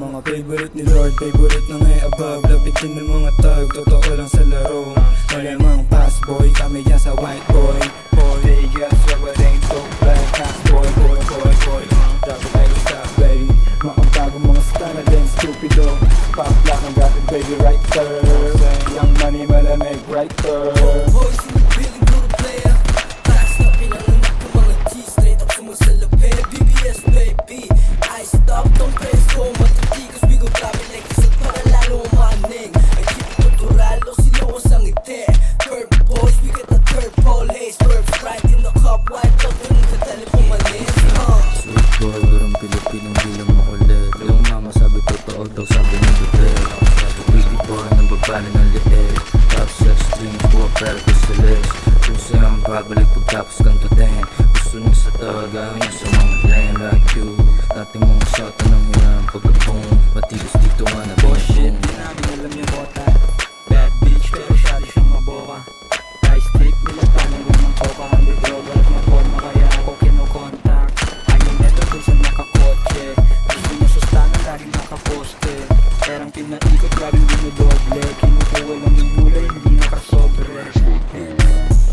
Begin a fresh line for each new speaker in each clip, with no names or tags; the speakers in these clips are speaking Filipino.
Mga favorite ni Lord, favorite na ngay above. Lapitin ng mga tag, totoo lang sa laro. Malamang pass boy, kami dyan sa white boy. Vegas, rabaring, talk black, pass boy, boy. Drop it like it's top, baby. Mga bagong mga star na din, stupido. Pop lock, ang gatid, baby, right there. Young money, malamig, right there.
Boys in the building, go to player. Pass up, pinanganak ng mga G, straight up sumasalabi. BBS, baby, I stop, don't press go. Matitigas, we go drop it like isot para lalo umaning. Ay keep it natural, o sinuwas ang ite. Curve boys, we get the curve pole haze. Curve sprite in the cup, white top, yung katali pumalis.
Sweet boy, parang Pilipinong bilang makulit. Yung mama sabi totoo daw, sabi ng bebe. Baby boy, nang babali ng liit. Top sex dream, buwa pero gusto list. Kung sa'yo ang babalik pagtapos kang tutin. Gusto nang sa tawagahan niya sa mga lane like you. Dating mga shot ng hirang pagkabong. Matigas dito nga na
Oh shit, di namin alam yung bota. Bad bitch, pero syari siyang maboka. Ice stick, nilatanong ko ng coca. Hindi droga at maporma kaya ako kinokontak. Ayaw neto dun sa nakakotse. Gusto niya sustanan, laging nakaposte. Perang pinaikot, laging dinodoble. Kinukuha lang yung gulay, hindi nakasobre.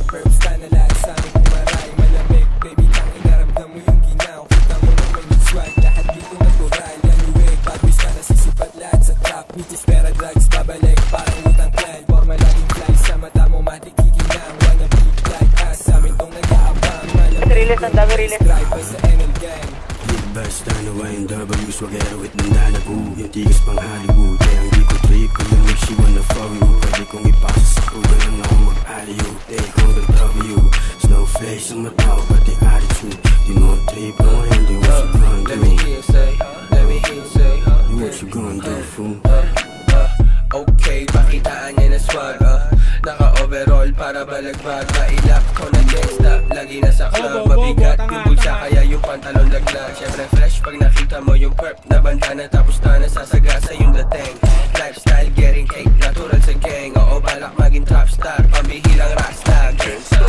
Perps ka na lahat sa amin kung maray. Malamig, baby, kang inaramdam mo yung ginaw. Kita mo naman yung swag, lahat dito natural. Anyway, pagwis ka nasisipat lahat sa trap. Bitches, pera, drugs, babalik, parang utang plan. Forma laging fly sa mata mo, matikikinang. Wanna be like us, sa amin tong nag-aabang. Malamig, drive by sa NL gang.
Basta nawa yung W, swagero at nananabu. Yung tigas pang Hollywood, kaya ang di ko trip. Kung yung she wanna follow you, pwede kong ipasa sa kuda lang ako mag-aliyo. Take on the W, snowflake sa mata ko, pati attitude. Di mo trip, no, hindi what you gonna do.
Let me hear you say,
What you gonna do, fool?
okay, pakitaan niya na swag. Naka-overall para balagbag. Mailap ko na gangsta, lagi nasa club. Mabigat yung bulsa, kaya yung pantalon laglag. Syempre fresh pag nakita mo yung perp na bandana. Tapos na nasasagasa yung dating. Lifestyle getting cake, natural sa gang. Oo, balak maging top star, pambihilang rasta. Gangsta.